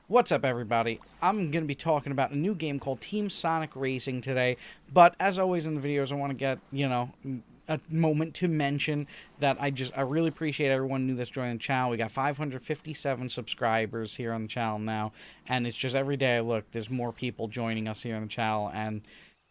What's up, everybody? I'm going to be talking about a new game called Team Sonic Racing today, but as always in the videos, I want to get, a moment to mention that I really appreciate everyone new that's joining the channel. We got 557 subscribers here on the channel now, and it's just every day I look, there's more people joining us here on the channel, and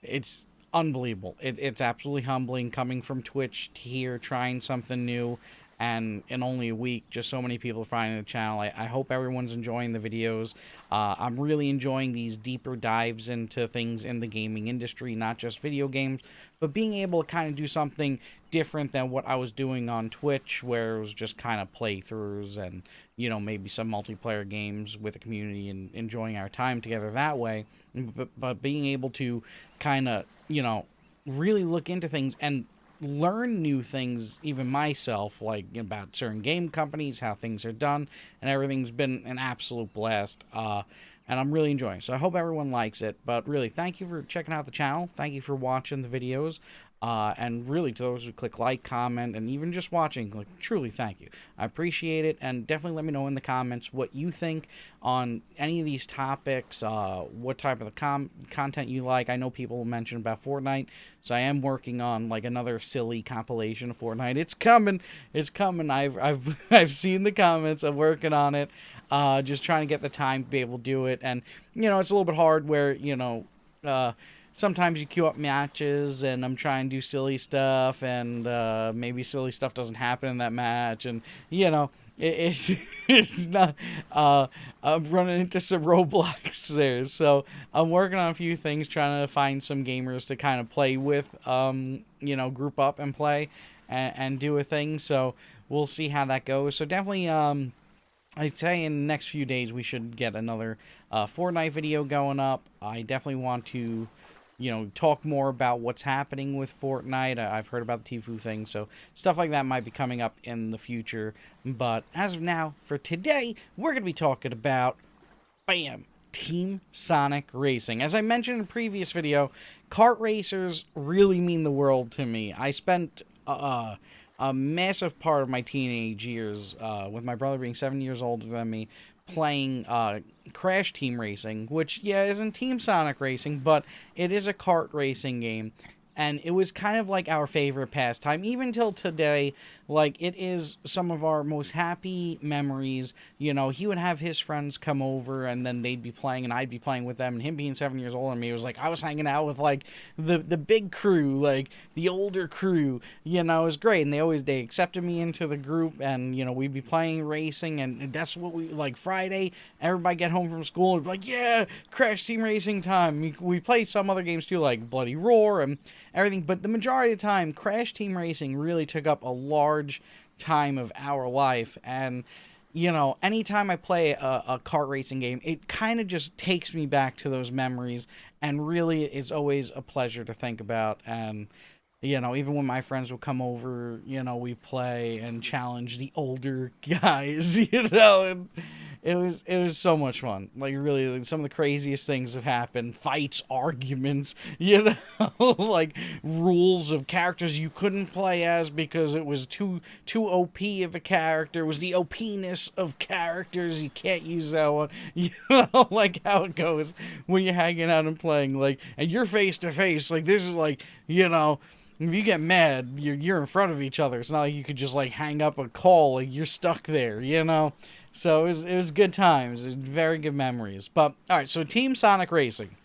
it's unbelievable. It's absolutely humbling coming from Twitch to here, trying something new, and in only a week, just so many people are finding the channel. I hope everyone's enjoying the videos. I'm really enjoying these deeper dives into things in the gaming industry, not just video games, but being able to kind of do something different than what I was doing on Twitch, where it was just kind of playthroughs and, maybe some multiplayer games with the community and enjoying our time together that way. But being able to kind of, really look into things and learn new things, even myself, like about certain game companies, how things are done, and everything's been an absolute blast. And I'm really enjoying it. So I hope everyone likes it. But really, thank you for checking out the channel. Thank you for watching the videos. And really, to those who click like, comment, and even just watching, like, truly thank you. I appreciate it, and definitely let me know in the comments what you think on any of these topics, what type of content you like. I know people mentioned about Fortnite, so I am working on, like, another silly compilation of Fortnite. It's coming. It's coming. I've seen the comments. I'm working on it. Just trying to get the time to be able to do it, and, it's a little bit hard where, sometimes you queue up matches and I'm trying to do silly stuff and maybe silly stuff doesn't happen in that match, and it's it's not I'm running into some roadblocks there, so I'm working on a few things, trying to find some gamers to kind of play with, group up and play and do a thing. So we'll see how that goes. So definitely I'd say in the next few days we should get another Fortnite video going up. I definitely want to talk more about what's happening with Fortnite. I've heard about the Tfue thing, so stuff like that might be coming up in the future. But as of now, for today, we're going to be talking about, bam, Team Sonic Racing. As I mentioned in a previous video, kart racers really mean the world to me. I spent a massive part of my teenage years, with my brother being 7 years older than me, playing Crash Team Racing, which, yeah, isn't Team Sonic Racing, but it is a kart racing game. And it was kind of like our favorite pastime, even till today. Like, it is some of our most happy memories. He would have his friends come over, and then they'd be playing, and I'd be playing with them. And him being 7 years older than me, it was like I was hanging out with, like, the big crew, like, the older crew. It was great. And they accepted me into the group, and, we'd be playing racing, and that's what we, like, Friday, everybody get home from school, and be like, yeah, Crash Team Racing time. We played some other games, too, like Bloody Roar, and everything, but the majority of the time, Crash Team Racing really took up a large time of our life. And anytime I play a kart racing game, it kind of just takes me back to those memories, and really it's always a pleasure to think about. And even when my friends would come over, we play and challenge the older guys, and it was so much fun. Like, really, like, some of the craziest things have happened. Fights, arguments, like rules of characters you couldn't play as because it was too OP of a character. It was the OP-ness of characters. You can't use that one. Like how it goes when you're hanging out and playing, like, and you're face to face. Like, this is like, if you get mad, you're in front of each other. It's not like you could just, like, hang up a call. Like, you're stuck there, So it was good times. It was very good memories. But, alright, so Team Sonic Racing.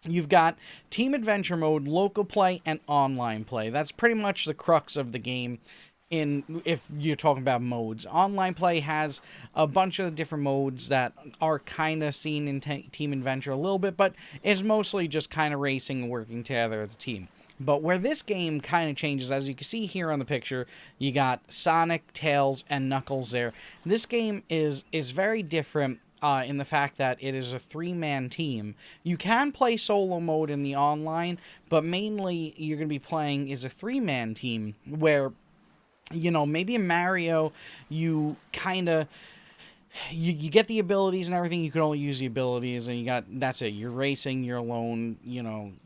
You've got Team Adventure Mode, local play, and online play. That's pretty much the crux of the game if you're talking about modes. Online play has a bunch of different modes that are kind of seen in Team Adventure a little bit, but is mostly just kind of racing and working together as a team. But where this game kind of changes, as you can see here on the picture, you got Sonic, Tails, and Knuckles there. This game is very different in the fact that it is a three-man team. You can play solo mode in the online, but mainly you're going to be playing is a three-man team where, maybe in Mario, you kind of you get the abilities and everything. You can only use the abilities, and that's it. You're racing, you're alone.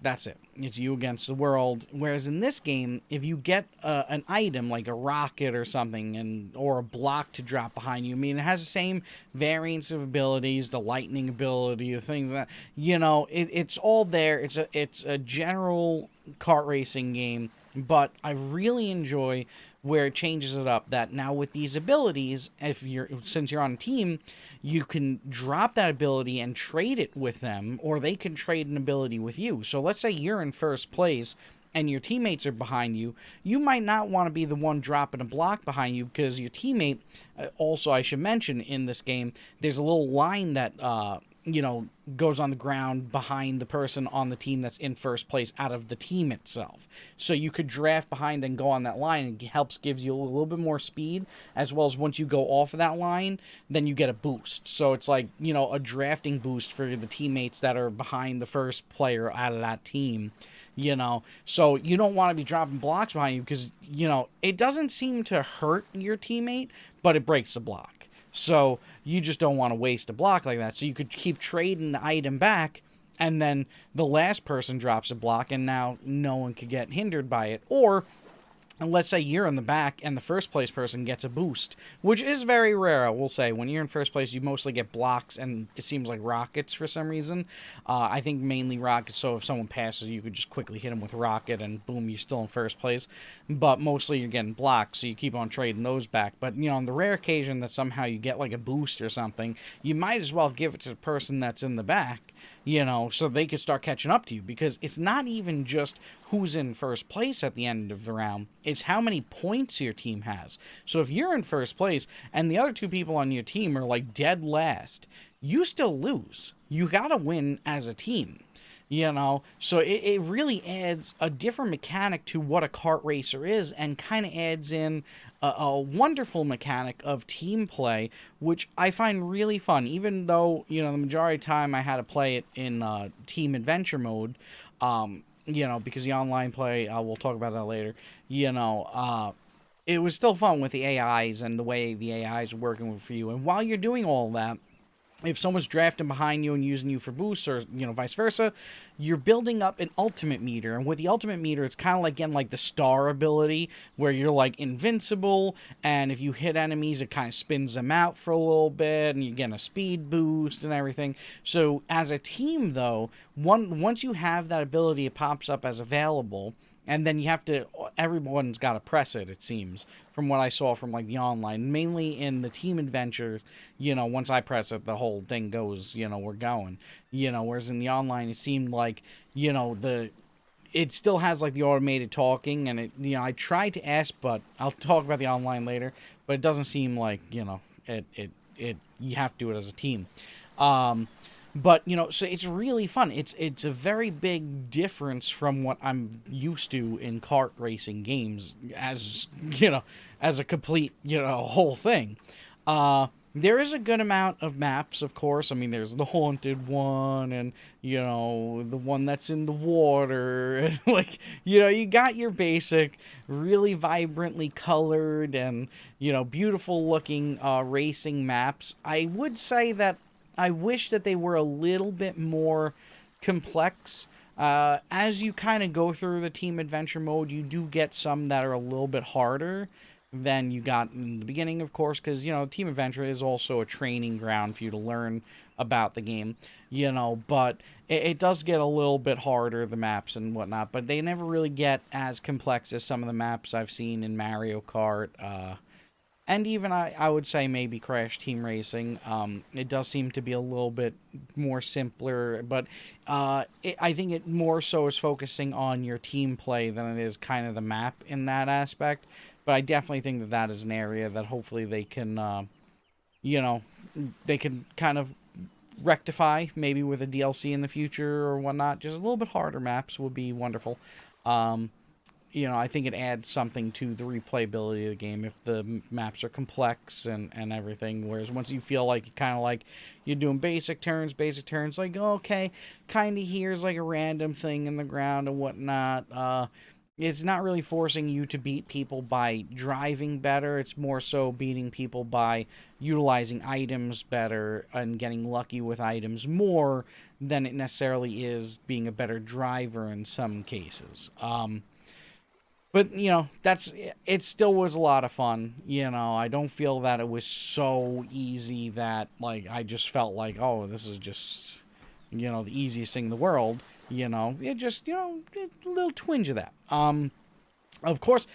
That's it. It's you against the world. Whereas in this game, if you get an item like a rocket or something, or a block to drop behind you, I mean, it has the same variance of abilities, the lightning ability, the things that it's all there. It's a general kart racing game, but I really enjoy where it changes it up, that now with these abilities, since you're on a team, you can drop that ability and trade it with them, or they can trade an ability with you. So let's say you're in first place and your teammates are behind you. You might not want to be the one dropping a block behind you, because your teammate, also I should mention, in this game, there's a little line that goes on the ground behind the person on the team that's in first place out of the team itself. So you could draft behind and go on that line. It gives you a little bit more speed, as well as once you go off of that line, then you get a boost. So it's like, a drafting boost for the teammates that are behind the first player out of that team. So you don't want to be dropping blocks behind you, because, it doesn't seem to hurt your teammate, but it breaks the block. So you just don't want to waste a block like that. So you could keep trading the item back, and then the last person drops a block, and now no one could get hindered by it. Or and let's say you're in the back and the first place person gets a boost, which is very rare, I will say. When you're in first place, you mostly get blocks, and it seems like rockets for some reason. I think mainly rockets, so if someone passes, you could just quickly hit them with a rocket, and boom, you're still in first place. But mostly you're getting blocks, so you keep on trading those back. But, on the rare occasion that somehow you get like a boost or something, you might as well give it to the person that's in the back, so they could start catching up to you. Because it's not even just who's in first place at the end of the round, it's how many points your team has. So if you're in first place and the other two people on your team are like dead last, you still lose. You gotta win as a team. So it really adds a different mechanic to what a kart racer is, and kind of adds in a wonderful mechanic of team play, which I find really fun, even though, the majority of the time I had to play it in team adventure mode, because the online play, we'll talk about that later, it was still fun with the AIs and the way the AIs are working for you. And while you're doing all that, if someone's drafting behind you and using you for boosts, or vice versa, you're building up an ultimate meter. And with the ultimate meter, it's kind of like getting like the star ability, where you're like invincible, and if you hit enemies, it kind of spins them out for a little bit, and you get a speed boost and everything. So as a team, though, once you have that ability, it pops up as available. And then everyone's got to press it, it seems, from what I saw from, like, the online. Mainly in the team adventures, once I press it, the whole thing goes, we're going. Whereas in the online, it seemed like, it still has, like, the automated talking, and I tried to ask, but I'll talk about the online later, but it doesn't seem like, you have to do it as a team. But, so it's really fun. It's a very big difference from what I'm used to in kart racing games as a complete, whole thing. There is a good amount of maps, of course. I mean, there's the haunted one, and, the one that's in the water. And, like, you got your basic, really vibrantly colored and, beautiful looking racing maps. I would say that I wish that they were a little bit more complex. As you kind of go through the team adventure mode, you do get some that are a little bit harder than you got in the beginning, of course, because, team adventure is also a training ground for you to learn about the game, but it does get a little bit harder, the maps and whatnot, but they never really get as complex as some of the maps I've seen in Mario Kart, and even I would say maybe Crash Team Racing. It does seem to be a little bit more simpler, but I think it more so is focusing on your team play than it is kind of the map in that aspect. But I definitely think that is an area that hopefully they can, they can kind of rectify, maybe with a DLC in the future or whatnot. Just a little bit harder maps would be wonderful. I think it adds something to the replayability of the game if the maps are complex and everything. Whereas once you feel like kind of like you're doing basic turns, like, okay, kind of here's like a random thing in the ground and whatnot. it's not really forcing you to beat people by driving better. It's more so beating people by utilizing items better and getting lucky with items more than it necessarily is being a better driver in some cases. But, it still was a lot of fun. I don't feel that it was so easy that, like, I just felt like, oh, this is just, the easiest thing in the world. It just, a little twinge of that. Of course,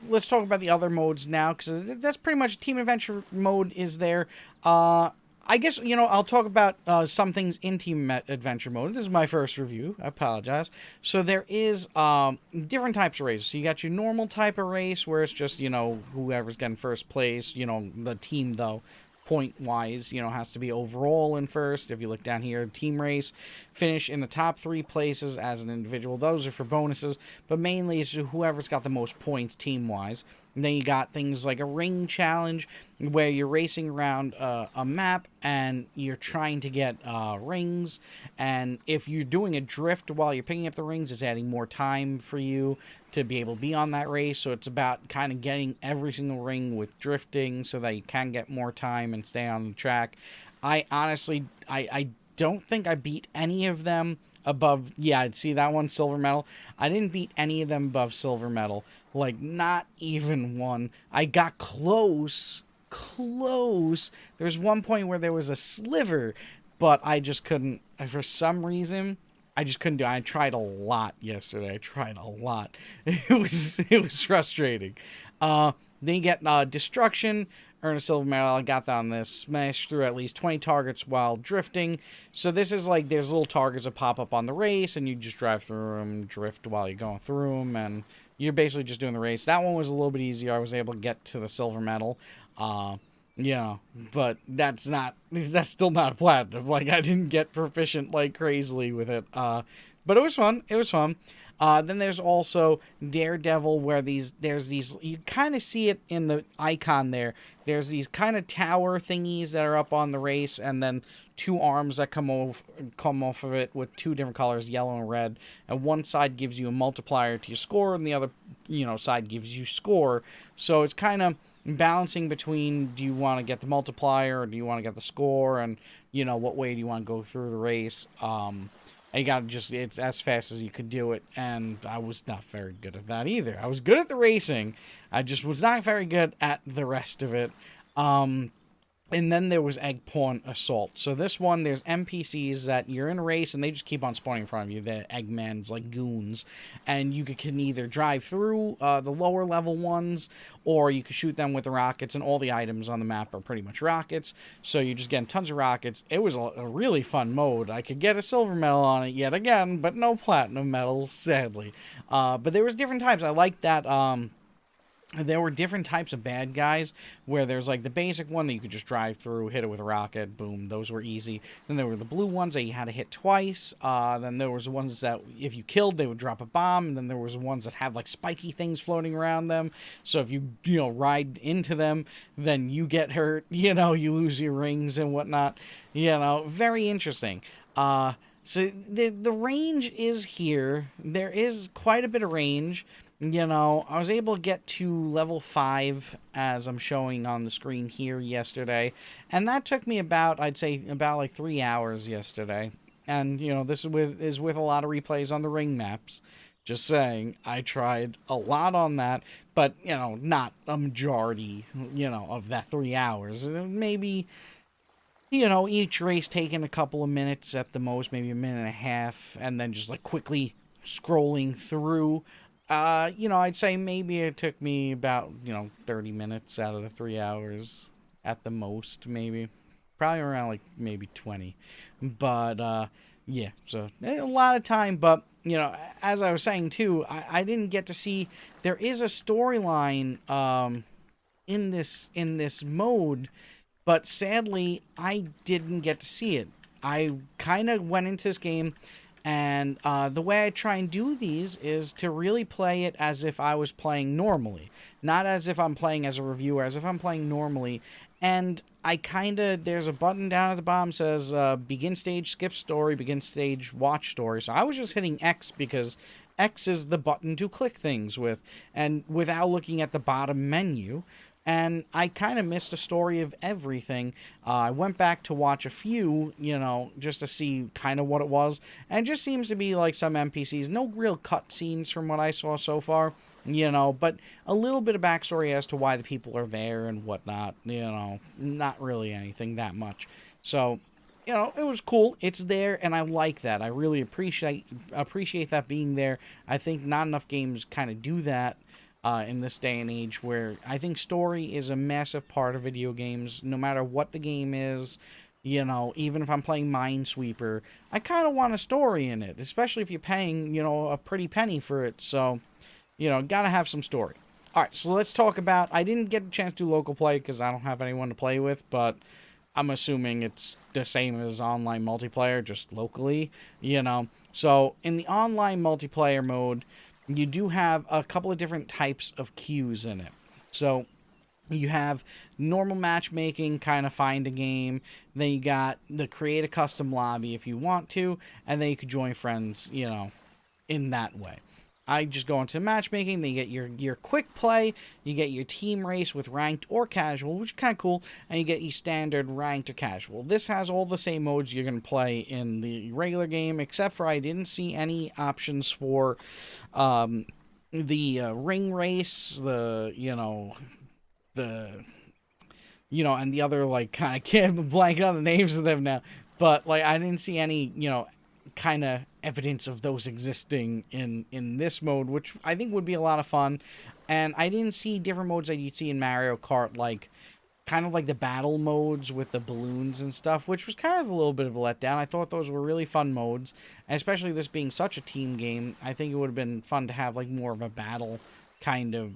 let's talk about the other modes now, because that's pretty much Team Adventure mode is there. I guess, I'll talk about some things in Team Adventure mode. This is my first review. I apologize. So there is different types of races. So you got your normal type of race, where it's just, whoever's getting first place, the team, though, point-wise, has to be overall in first. If you look down here, team race, finish in the top 3 places as an individual. Those are for bonuses, but mainly it's whoever's got the most points team-wise. And then you got things like a ring challenge, where you're racing around a map and you're trying to get rings. And if you're doing a drift while you're picking up the rings, it's adding more time for you to be able to be on that race. So it's about kind of getting every single ring with drifting so that you can get more time and stay on the track. I honestly, I don't think I beat any of them above, yeah, see that one, silver medal? I didn't beat any of them above silver medal. Like, not even one. I got close. There's one point where there was a sliver, but I just couldn't, for some reason, I just couldn't do it. I tried a lot yesterday. It was frustrating. Then you get Destruction, earn a silver medal. I got that on this. Smash through at least 20 targets while drifting. So this is like, there's little targets that pop up on the race, and you just drive through them, drift while you're going through them, and you're basically just doing the race. That one was a little bit easier. I was able to get to the silver medal. But that's still not platinum. Like, I didn't get proficient like crazily with it. But it was fun. Then there's also Daredevil, where there's these, you kind of see it in the icon there. There's these kind of tower thingies that are up on the race, and then 2 arms that come off of it with 2 different colors, yellow and red. And one side gives you a multiplier to your score, and the other, side gives you score. So it's kind of balancing between, do you want to get the multiplier or do you want to get the score, and what way do you want to go through the race. You got to just, it's as fast as you could do it, and I was not very good at that either. I was good at the racing, I just was not very good at the rest of it. And then there was Egg Pawn Assault. So this one, there's NPCs that you're in a race, and they just keep on spawning in front of you. They're Eggmans, like goons. And you can either drive through the lower level ones, or you can shoot them with the rockets, and all the items on the map are pretty much rockets. So you're just getting tons of rockets. It was a really fun mode. I could get a silver medal on it yet again, but no platinum medal, sadly. But there was different types. I liked that... there were different types of bad guys, where there's like the basic one that you could just drive through, hit it with a rocket, boom, those were easy. Then there were the blue ones that you had to hit twice. Then there was the ones that if you killed, they would drop a bomb. And then there was the ones that had like spiky things floating around them. So if you, ride into them, then you get hurt, you lose your rings and whatnot. Very interesting. So the range is here. There is quite a bit of range. I was able to get to level 5, as I'm showing on the screen here yesterday. And that took me I'd say about like 3 hours yesterday. And, this is with a lot of replays on the ring maps. Just saying, I tried a lot on that. But, not a majority, of that 3 hours. Maybe, each race taking a couple of minutes at the most, maybe a minute and a half. And then just like quickly scrolling through. I'd say maybe it took me about, 30 minutes out of the 3 hours at the most, maybe. Probably around, like, maybe 20. But, yeah, so a lot of time. But, as I was saying, too, I didn't get to see, there is a storyline in this mode, but sadly, I didn't get to see it. I kind of went into this game... And the way I try and do these is to really play it as if I was playing normally. Not as if I'm playing as a reviewer, as if I'm playing normally. And there's a button down at the bottom that says, begin stage, skip story, begin stage, watch story. So I was just hitting X because X is the button to click things with, and without looking at the bottom menu. And I kind of missed a story of everything. I went back to watch a few, just to see kind of what it was. And it just seems to be like some NPCs. No real cutscenes from what I saw so far, but a little bit of backstory as to why the people are there and whatnot. Not really anything that much. So, it was cool. It's there, and I like that. I really appreciate that being there. I think not enough games kind of do that. In this day and age, where I think story is a massive part of video games, no matter what the game is. Even if I'm playing Minesweeper, I kind of want a story in it, especially if you're paying, a pretty penny for it. So, gotta have some story. All right, so let's talk about, I didn't get a chance to do local play because I don't have anyone to play with, but I'm assuming it's the same as online multiplayer, just locally, So, in the online multiplayer mode, you do have a couple of different types of queues in it. So you have normal matchmaking, kind of find a game. Then you got the create a custom lobby if you want to. And then you could join friends, in that way. I just go into matchmaking, then you get your quick play, you get your team race with ranked or casual, which is kind of cool, and you get your standard ranked or casual. This has all the same modes you're going to play in the regular game, except for I didn't see any options for the ring race, and the other, like, kind of, can't blank on the names of them now, but, like, I didn't see any, kind of evidence of those existing in this mode, which I think would be a lot of fun. And I didn't see different modes that you'd see in Mario Kart, like kind of like the battle modes with the balloons and stuff, which was kind of a little bit of a letdown. I thought those were really fun modes, and especially this being such a team game, I think it would have been fun to have like more of a battle kind of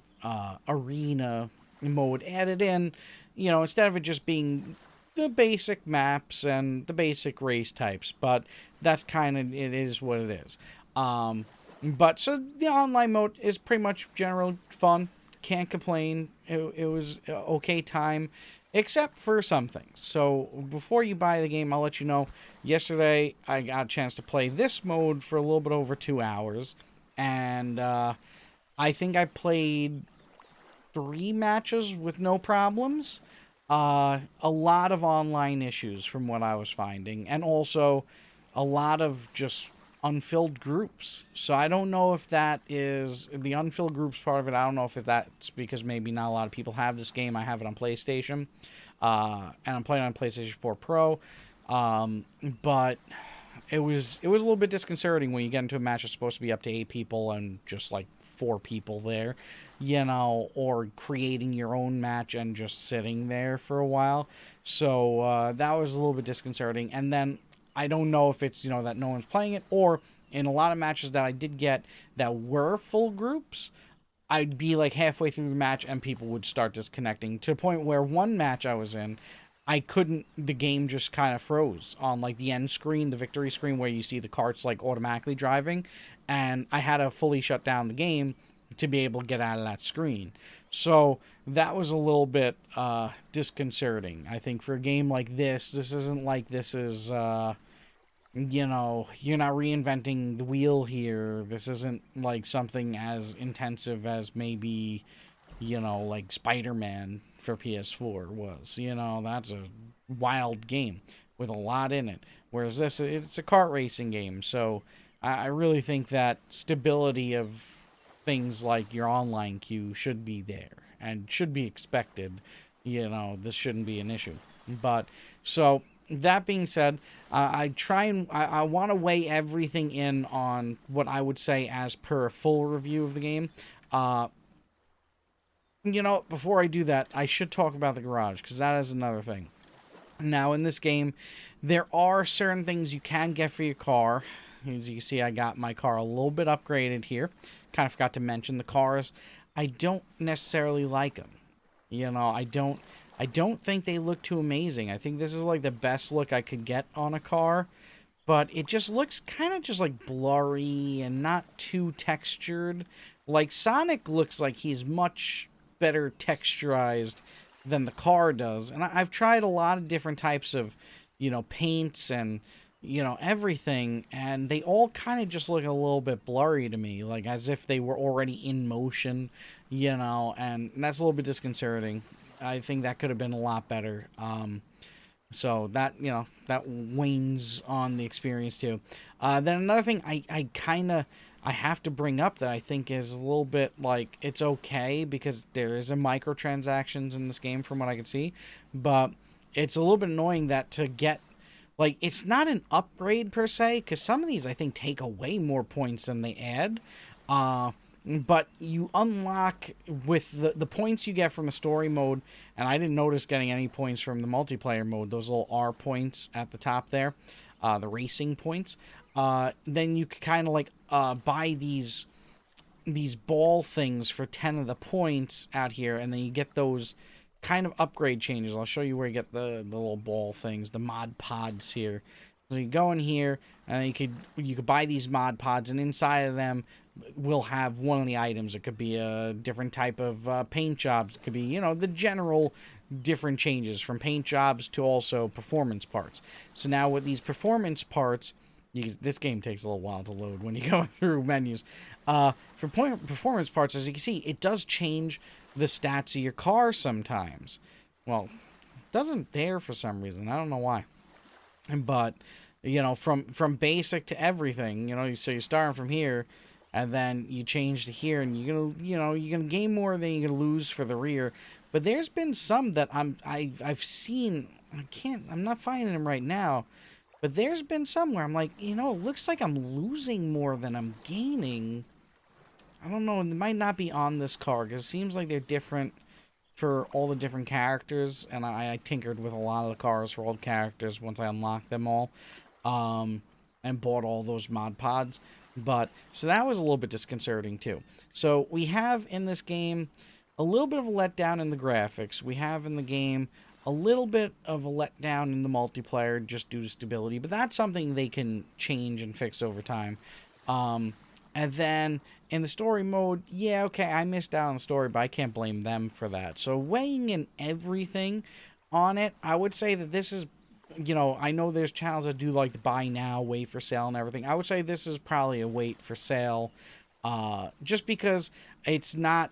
arena mode added in, instead of it just being the basic maps and the basic race types. But that's kind of, it is what it is. But so the online mode is pretty much general fun. Can't complain. It was okay time, except for some things. So before you buy the game, I'll let you know. Yesterday, I got a chance to play this mode for a little bit over 2 hours. And I think I played 3 matches with no problems. A lot of online issues from what I was finding, and also a lot of just unfilled groups. So I don't know if that is the unfilled groups part of it. I don't know if that's because maybe not a lot of people have this game. I have it on PlayStation, and I'm playing on PlayStation 4 Pro. But it was a little bit disconcerting when you get into a match that's supposed to be up to 8 people and just like 4 people there, or creating your own match and just sitting there for a while. So that was a little bit disconcerting. And then I don't know if it's, that no one's playing it, or in a lot of matches that I did get that were full groups, I'd be like halfway through the match and people would start disconnecting, to the point where one match I was in, the game just kind of froze on like the end screen, the victory screen where you see the carts like automatically driving, and I had to fully shut down the game to be able to get out of that screen. So that was a little bit disconcerting. I think for a game like this isn't like this is, you're not reinventing the wheel here. This isn't like something as intensive as maybe, like Spider-Man for PS4 was. That's a wild game with a lot in it. Whereas this, it's a kart racing game. So I really think that stability of things like your online queue should be there and should be expected. This shouldn't be an issue. But so that being said, I want to weigh everything in on what I would say as per a full review of the game. Before I do that, I should talk about the garage, because that is another thing. Now, in this game, there are certain things you can get for your car. As you can see, I got my car a little bit upgraded here. Kind of forgot to mention the cars. I don't necessarily like them. I don't think they look too amazing. I think this is like the best look I could get on a car. But it just looks kind of just like blurry and not too textured. Like Sonic looks like he's much better texturized than the car does. And I've tried a lot of different types of, paints and, everything, and they all kind of just look a little bit blurry to me, like as if they were already in motion, and that's a little bit disconcerting. I think that could have been a lot better. So that, that wanes on the experience too. Then another thing I have to bring up that I think is a little bit like, it's okay because there is a microtransactions in this game from what I can see, but it's a little bit annoying that to get, like, it's not an upgrade per se, because some of these I think take away more points than they add. But you unlock with the points you get from the story mode, and I didn't notice getting any points from the multiplayer mode, those little R points at the top there, the racing points. Then you could kind of like buy these ball things for 10 of the points out here, and then you get those kind of upgrade changes. I'll show you where you get the little ball things, the mod pods here. So you go in here, and you could buy these mod pods, and inside of them will have one of the items. It could be a different type of paint jobs. It could be, the general different changes from paint jobs to also performance parts. So now with these performance parts, this game takes a little while to load when you go through menus. For performance parts, as you can see, it does change the stats of your car sometimes. Well, it doesn't there for some reason. I don't know why. But, from basic to everything, so you're starting from here, and then you change to here, and you're gonna gain more than you're gonna lose for the rear. But there's been some that I've seen. I'm not finding them right now. But there's been some where I'm like, it looks like I'm losing more than I'm gaining. I don't know. It might not be on this car, because it seems like they're different for all the different characters. And I tinkered with a lot of the cars for all the characters once I unlocked them all. And bought all those mod pods. So that was a little bit disconcerting too. So we have in this game a little bit of a letdown in the graphics. We have in the game a little bit of a letdown in the multiplayer just due to stability, but that's something they can change and fix over time. And then in the story mode, yeah, okay, I missed out on the story, but I can't blame them for that. So weighing in everything on it, I would say that this is, I know there's channels that do like the buy now, wait for sale and everything. I would say this is probably a wait for sale, just because it's not,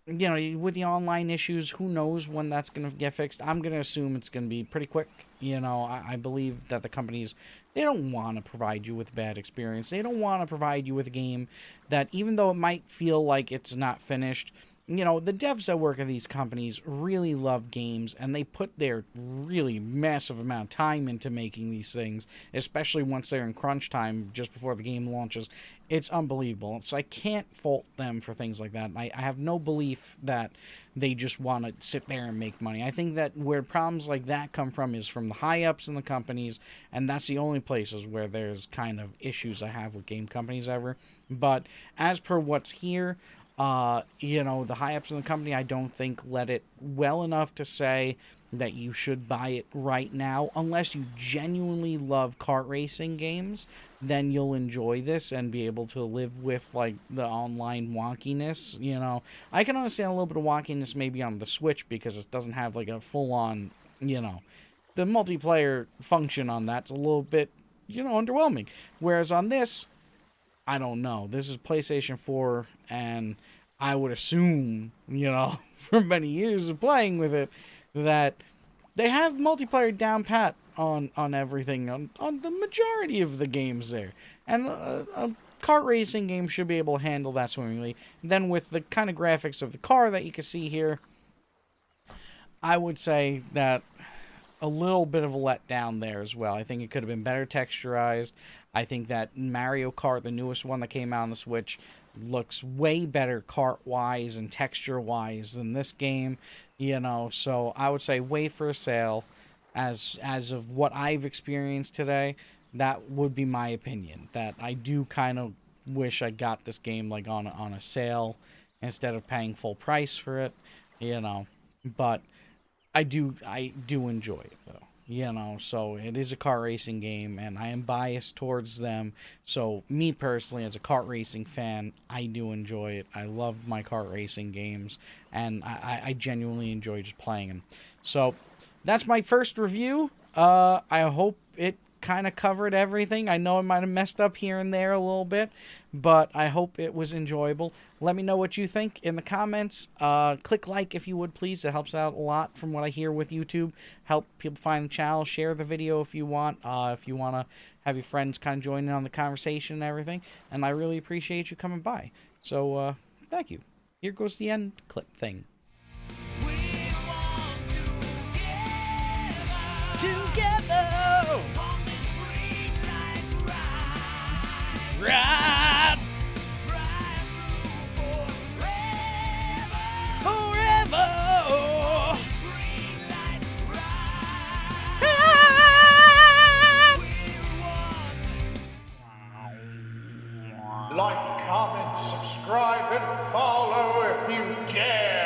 with the online issues, who knows when that's going to get fixed. I'm going to assume it's going to be pretty quick. I believe that the companies, they don't want to provide you with a bad experience. They don't want to provide you with a game that, even though it might feel like it's not finished, the devs that work at these companies really love games, and they put their really massive amount of time into making these things, especially once they're in crunch time just before the game launches. It's unbelievable. So I can't fault them for things like that. I have no belief that they just want to sit there and make money. I think that where problems like that come from is from the high-ups in the companies, and that's the only places where there's kind of issues I have with game companies ever. But as per what's here, the high-ups in the company, I don't think let it well enough to say that you should buy it right now. Unless you genuinely love kart racing games, then you'll enjoy this and be able to live with, like, the online wonkiness. I can understand a little bit of wonkiness maybe on the Switch, because it doesn't have, like, a full-on, the multiplayer function on that's a little bit, underwhelming. Whereas on this, I don't know. This is PlayStation 4, and I would assume, for many years of playing with it, that they have multiplayer down pat on everything, on the majority of the games there. And a kart racing game should be able to handle that swimmingly. Then with the kind of graphics of the car that you can see here, I would say that a little bit of a letdown there as well. I think it could have been better texturized. I think that Mario Kart, the newest one that came out on the Switch, looks way better kart-wise and texture-wise than this game, so I would say wait for a sale. As of what I've experienced today, that would be my opinion, that I do kind of wish I got this game like on a sale instead of paying full price for it, but I do enjoy it though. So it is a kart racing game, and I am biased towards them. So me personally, as a kart racing fan, I do enjoy it. I love my kart racing games, and I genuinely enjoy just playing them. So that's my first review. I hope it kind of covered everything. I know I might have messed up here and there a little bit, but I hope it was enjoyable. Let me know what you think in the comments. Click like if you would, please. It helps out a lot from what I hear with YouTube. Help people find the channel. Share the video if you want. If you want to have your friends kind of join in on the conversation and everything. And I really appreciate you coming by. So, thank you. Here goes the end clip thing. Together, ride forever. Like, comment, subscribe, and follow if you dare.